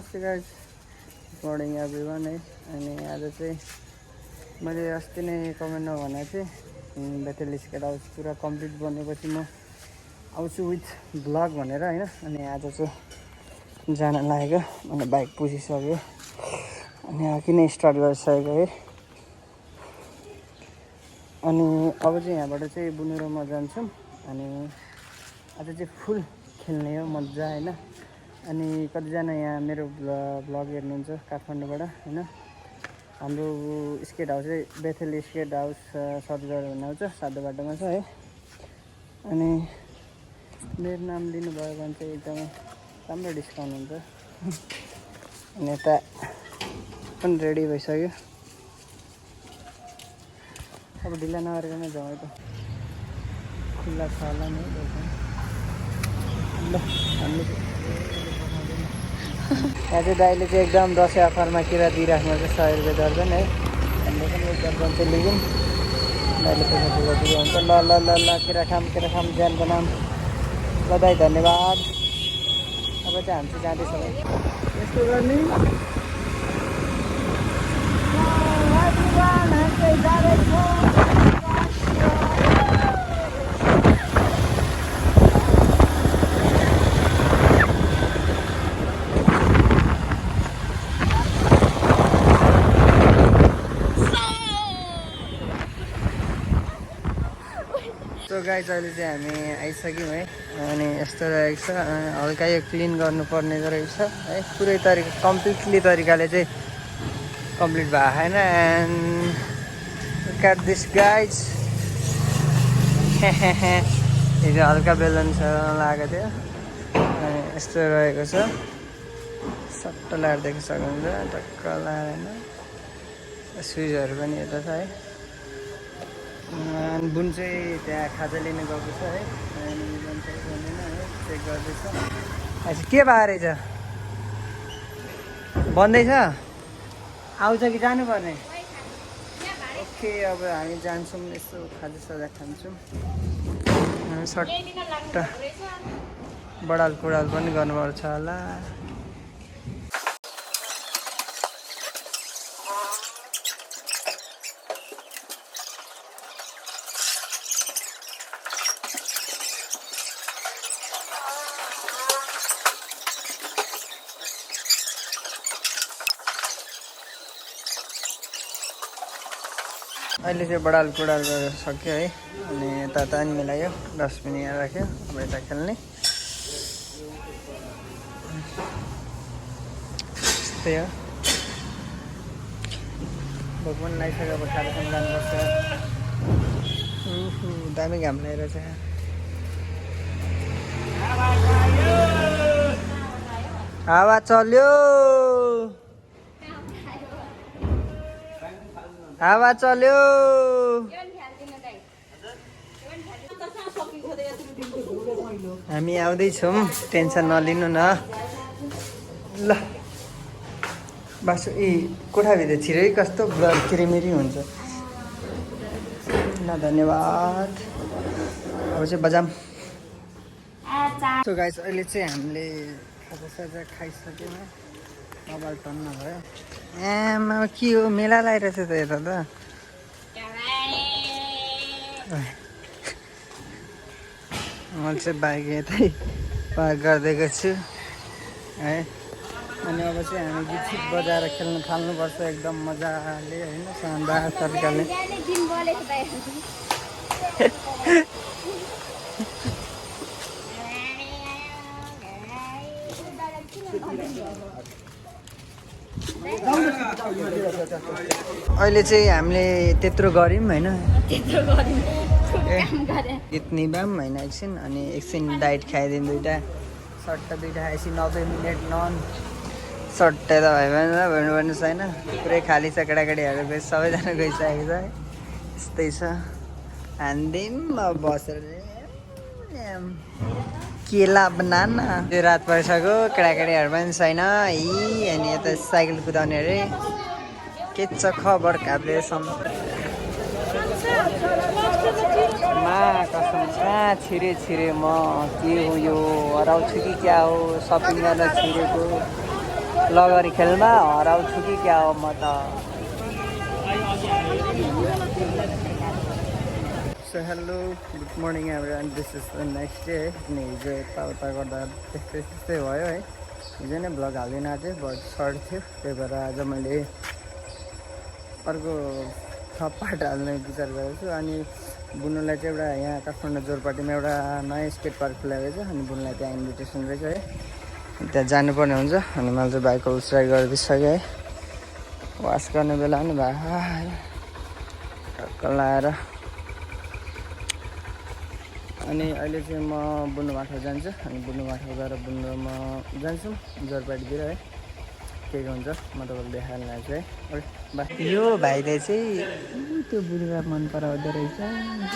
नमस्ते guys, morning everyone है। अनि आज चाहिँ मैले अस्ति नै कमेन्टमा भनेको थिएँ बेथेल स्केट हाउस पुरा कम्प्लिट बनेपछि म आउँछु विथ ब्लग भनेर होइन। अनि आज चाहिँ जान लागेको, अनि बाइक पुसिसक्यो, अनि किन स्टार्ट गरिसकेको है। अनि अब चाहिँ यहाँबाट चाहिँ बुनु र म जान्छौँ। अनि आज चाहिँ फुल खेल्ने हो मजा होइन। अनि कतिजना यहाँ मेरो ब्लग हेर्नुहुन्छ काठमाडौँबाट होइन। हाम्रो स्केट हाउस चाहिँ बेथेल स्केट हाउस सर्च गरेर भन्ने आउँछ, सातो बाटोमा छ है। अनि मेरो नाम लिनुभयो भने चाहिँ एकदमै राम्रो डिस्काउन्ट हुन्छ। अनि यता पनि रेडी भइसक्यो, अब ढिला नगरिकन जाउँ है त, खुल्ला छ होला नि ल। हामीले यहाँ चाहिँ दाइले चाहिँ एकदम दसैँ अफरमा किरा दिइराख्नु छ 100 रुपियाँ दर्जन है। हामीले पनि एक दर्जन चाहिँ लिगौँ, दाइले पैसा दिँदा दिँदा हुन्छ। ल ल ल ल किरा खाम ज्यान बनाम ल दाइ, धन्यवाद। अब चाहिँ हामी चाहिँ जाँदैछौँ है, यस्तो गर्ने। सो गाइस, अहिले चाहिँ हामी आइसक्यौँ है। अनि यस्तो रहेको छ, हल्का यो क्लिन गर्नुपर्ने रहेछ है। पुरै तरिका कम्प्लिटली तरिकाले चाहिँ कम्प्लिट भएको छैन। And look at this guys, हिजो हल्का बेलुन लागेको थियो, अनि यस्तो रहेको छ। सट्ट लाएर देख्न सक्नुहुन्छ, टक्क लाएर होइन। स्विचहरू पनि यता छ है। बुन चाहिँ त्यहाँ खाजा लिन गएको छ है। अनि बुन चाहिँ भन्दैन है, चेक गर्दैछ। अच्छा के भएको रहेछ, बन्दैछ, आउँछ कि जानुपर्ने? ओके, अब हामी जान्छौँ, यसो खाजासाजा खान्छौँ। सट्ट बडाल कुडाल पनि गर्नुपर्छ होला। अहिले चाहिँ बडाल कुडाल गरेर सक्यो है। अनि यता पनि मिलायो, डस्टबिन यहाँ राख्यो, अब यता खेल्ने त्यस्तै हो। भोक पनि लागिसक्यो, अब खाजासँग जानुपर्छ। दामी घाम लागेको छ। हावा चल्यो, हावा चल्यो। हामी आउँदैछौँ, टेन्सन नलिनु न ल। बासु कोठाभित्र छिरै कस्तो ब्लर किरिमिरी हुन्छ। ल धन्यवाद। अब चाहिँ बजाम। सो गाइस, अहिले चाहिँ हामीले खाजासाजा खाइसक्यौँ है। मोबाइल टन्न भयो। आमा के हो, मेला लगाइरहेछ त यता त। मैले चाहिँ बाइक यतै पार्क गरिदिएको छु है। अनि अब चाहिँ हामी गीत बजाएर खेल्न थाल्नुपर्छ एकदम मजाले होइन, शानदार तरिकाले। अहिले चाहिँ हामीले त्यत्रो गऱ्यौँ होइन, गीत निभाम होइन एकछिन। अनि एकछिन डाइट खाइदिउँ, दुइटा सट्टा दुइटा खाएपछि 90 मिनट नन सट्टै त भयो भने त भन्नुपर्ने छैन। पुरै खाली छ, केटाकेटीहरू गइ सबैजना गइसकेको छ है। यस्तै छ, हान्दिउँ अब बसेर केला बनाना। त्यो रात परिसक्यो, केटाकेटीहरू पनि छैन है। अनि यता साइकल कुदाउने अरे के छ खबर काभ्रेसम्म मा कसम कहाँ छिरे म के हो यो, हराउँछु कि क्या हो, सपिङ गर्न छिरेको। लगरी खेलमा हराउँछु कि क्या हो म त so hello good morning everyone this is the next day अनि हिजो यताउता गर्दा त्यस्तै भयो है हिजो नै भ्लग हाल्दिनँ आज बट सर्ट थियो त्यही भएर आज मैले अर्को थप पार्ट हाल्ने विचार गरेको छु अनि बुनुलाई चाहिँ एउटा यहाँ काठमाडौँ जोरपाटीमा एउटा नयाँ स्केट पार्क खुलाएको छ अनि बुनुलाई त्यहाँ इन्भिटेसन रहेछ है त्यहाँ जानुपर्ने हुन्छ अनि मैले चाहिँ बाइकको उस्राइ गरिदिइसकेँ है वास गर्ने बेला पनि भयो टक्क लाएर अनि अहिले चाहिँ म बुनुमाठो जान्छु अनि बुनुमाठो गएर बुनु म जान्छौँ जोरपाटीतिर है के हुन्छ म तपाईँलाई देखाएर ल्यान्छु है ओके यो भाइले चाहिँ त्यो बुढीलाई मन पराउँदो रहेछ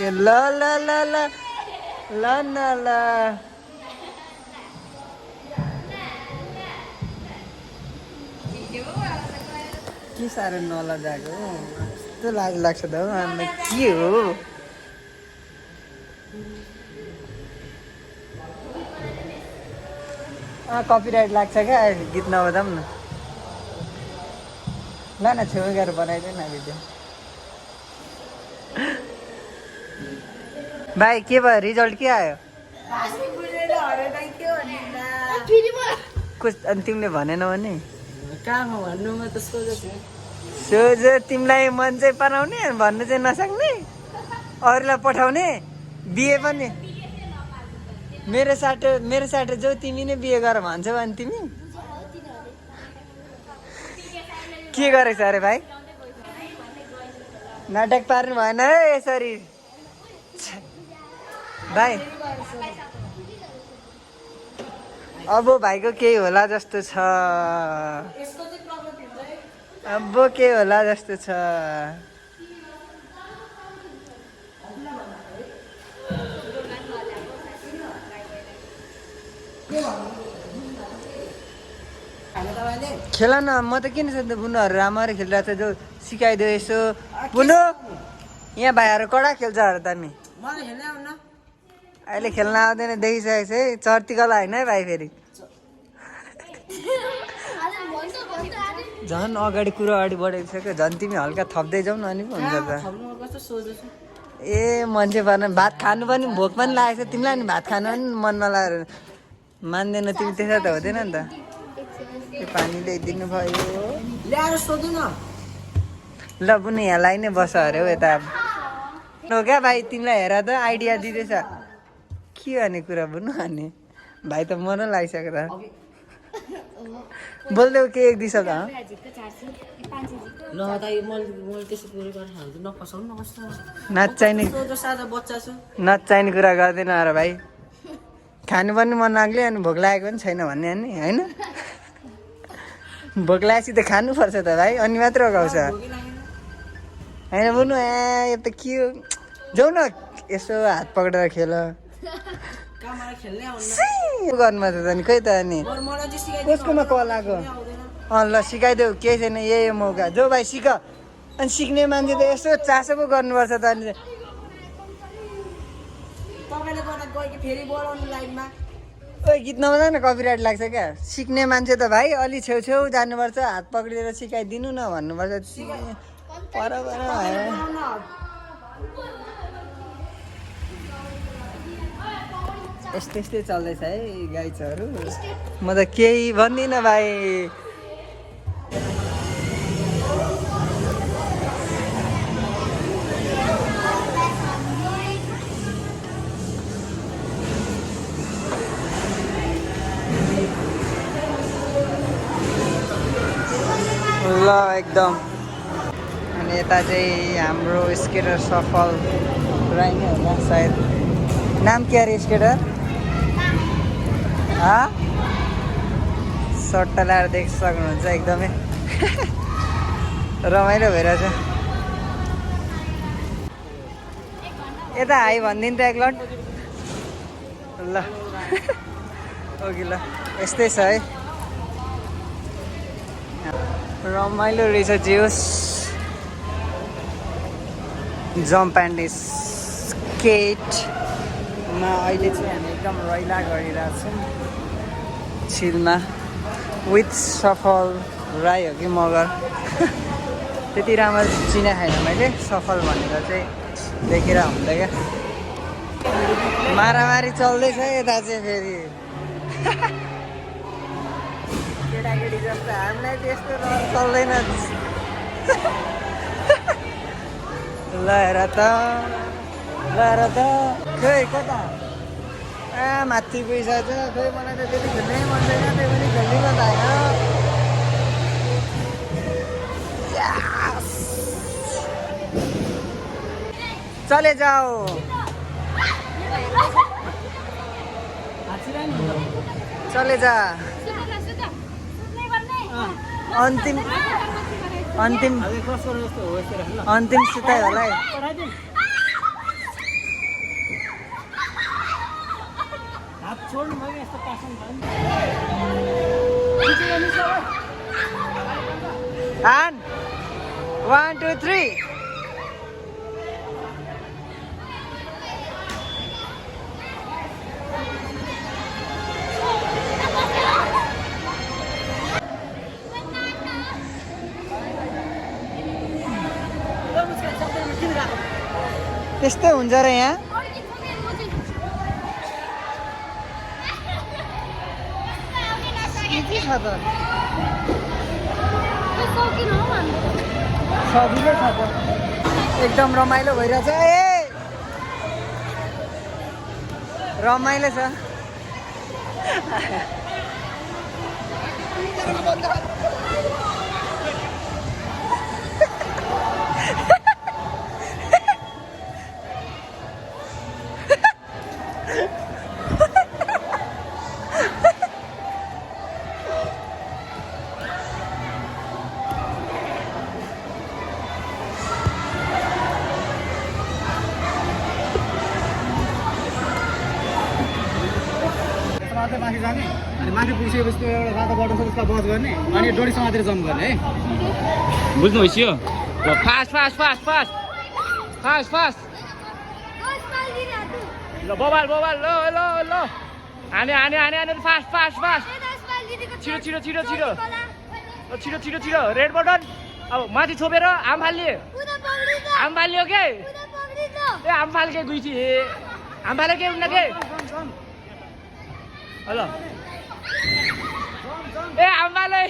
ल ल ल ल ल न ल के साह्रो नलजाएको कस्तो लाज लाग्छ त हौ आमा के हो कपिराइट लाग्छ क्या गीत नबजाऊँ न ल न छेउ गएर बनाइदियो न भिडियो भाइ के भयो रिजल्ट के आयो अनि तिमीले भनेनौ भने कहाँमा भन्नु म त सोझो तिमीलाई मन चाहिँ पराउने भन्नु चाहिँ नसक्ने अरूलाई पठाउने बिहे पनि मेरो साटो जो तिमी नै बिहे गर भन्छौ अनि तिमी के गरेछ अरे भाइ नाटक पार्नु भएन है यसरी भाइ अब भाइको केही होला जस्तो छ अब के होला जस्तो छ खेल न म त किन सोध्नु बुनुहरू राम्ररी खेलिरहेको छ जो सिकाइदियो यसो बुनु यहाँ भाइहरू कडा खेल्छ अरे त नि अहिले खेल्न आउँदैन देखिसकेको छ है चर्तीकला होइन है भाइ फेरि झन् अगाडि कुरो अगाडि बढाइसक्यो झन् तिमी हल्का थप्दै जाऊ न अनि पो हुन्छ त ए मान्छे पर्ने भात खानु पनि भोक पनि लागेको छ तिमीलाई नि भात खानु पनि मन नलागेर मान्दैन तिमी त्यसो त हुँदैन नि त पानी ल्याइदिनु भयो ल्याएर सोध्नु न ल बुनु यहाँलाई नै बस अरे हौ यता हो क्या भाइ तिमीलाई हेर त आइडिया दिँदैछ के गर्ने कुरा बुनु अनि भाइ त मन लागिसक्यो त बोल्दै के एक दिस त नचाहिने कुरा गर्दैन र भाइ खानु पनि मन लाग्यो अनि भोक लागेको पनि छैन भन्ने अनि होइन भोक लागेपछि त खानुपर्छ त भाइ अनि मात्र गाउँछ होइन बुनु यो त के हो जाऊ न यसो हात पक्रेर खेल गर्नुमा त नि खै त अनि कसकोमा कल आएको ल सिकाइदेऊ केही छैन यही मौका जो भाइ सिक अनि सिक्ने मान्छे त यसो चासो पो गर्नुपर्छ त अनि ओइ गीत नबजा न कपिराइट लाग्छ क्या सिक्ने मान्छे त भाइ अलि छेउछेउ जानुपर्छ हात पक्रिएर सिकाइदिनु न भन्नुपर्छ पर यस्तै चल्दैछ है गाइजहरू म त केही भन्दिनँ भाइ ल एकदम अनि यता चाहिँ हाम्रो स्केटर सफल राई नै होला सायद नाम के अरे स्केटर सट्टा लगाएर देख्न सक्नुहुन्छ एकदमै रमाइलो भइरहेछ यता हाई भनिदिनु त एकलट ल ओके ल यस्तै छ है रमाइलो रहेछ जियोस् जम्प एन्ड स्केटमा अहिले चाहिँ हामी एकदम रैला गरिरहेछौँ छिलमा विथ सफल राई हो कि मगर त्यति राम्रो चिने छैन मैले सफल भनेर चाहिँ देखेर हुँदैन क्या मारामारी चल्दैछ यता चाहिँ फेरि केटाकेटी जस्तो हामीलाई त्यस्तो चल्दैन ल हेर त खोइ कता माथि पैसा छ खोइ मलाई त त्यति खेल्नै मन छैन त्यही पनि खेलिदिनु त होइन चले जाओ चले जा अन्तिम सुताइ होला है And 1, 2, 3 त्यस्तै हुन्छ र यहाँ के छ त सजिलै छ त एकदम रमाइलो भइरहेछ ए रमाइलो छ माथि जाने अनि माथि पुगिसकेपछि त्यो एउटा रातो बटन छ त्यसलाई बज गर्ने अनि डोरी समातेर जम्प गर्ने है बुझ्नु भइसक्यो ल fast fast fast fast fast fast ल बबाल बबाल ल ल ल हाने हाने हाने हाने फास्ट फास्ट फास्ट छिटो छिटो छिटो छिटो ल छिटो छिटो छिटो रेड बटन अब माथि छोपेर आम फाल्ने आम फाल्यो के ए आम फाल्के गुइची ए आम फाले के हुन्न के हेलो ए आम्बाले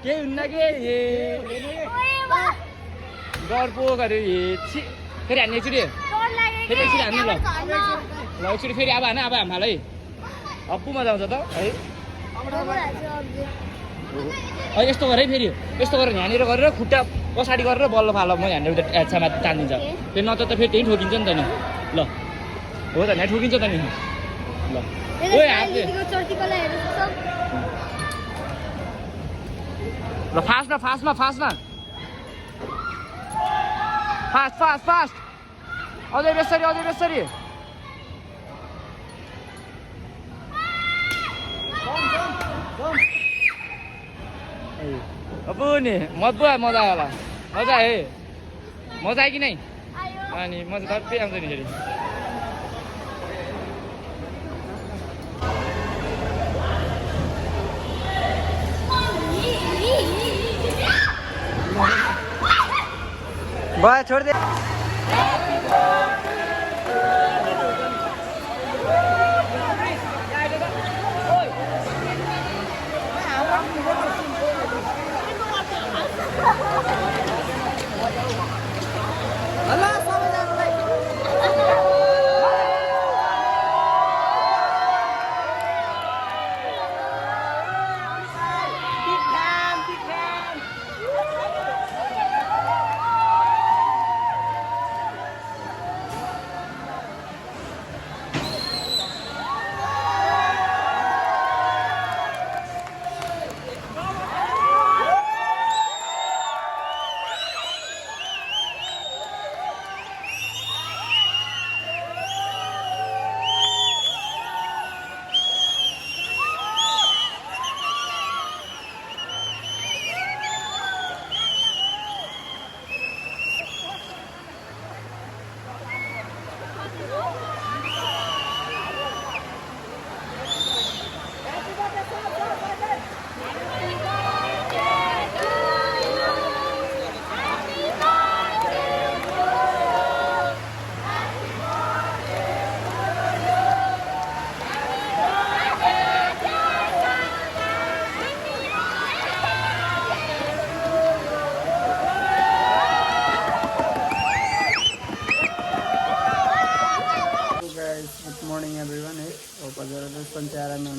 के हुन्न के डर पो गऱ्यो फेरि हान्ने एकचोटि फेरि एकचोटि हान्नु ल एकचोटि फेरि अब हान अब हाम्रोलाई अप्पु मजा आउँछ त है यस्तो गर है फेरि यस्तो गरेर यहाँनिर गरेर खुट्टा पछाडि गरेर बल्ल फाल म यहाँनिर एच्छामा तानिदिन्छ फेरि नत्र त फेरि त्यहीँ ठोकिन्छ नि त नि ल हो त यहाँ ठोकिन्छ त नि ल ओए हातले ल फास्टमा फास्टमा फास्टमा फास्ट फास्ट फास्ट अझै बेसरी अब नि मजा आयो होला मजा आयो मजा आयो कि नै अनि मजा टप्पै आउँछ नि फेरि भयो छोड दे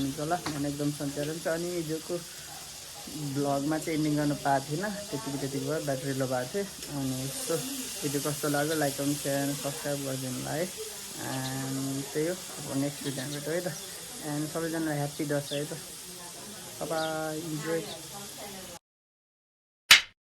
पाउनुहुन्छ होला बिहान एकदम सन्चेर हुन्छ। अनि हिजोको भ्लगमा चाहिँ एन्डिङ गर्न पाएको थिइनँ, त्यतिको भयो, ब्याट्री लो भएको थियो। अनि यस्तो भिडियो कस्तो लाग्यो like comment share and subscribe गरिदिनुलाई है। एन्ड त्यही हो, अब नेक्स्ट भिडियोमा भेटौँ है त। एन्ड सबैजनालाई ह्याप्पी दसैँ है त। Bye, enjoy.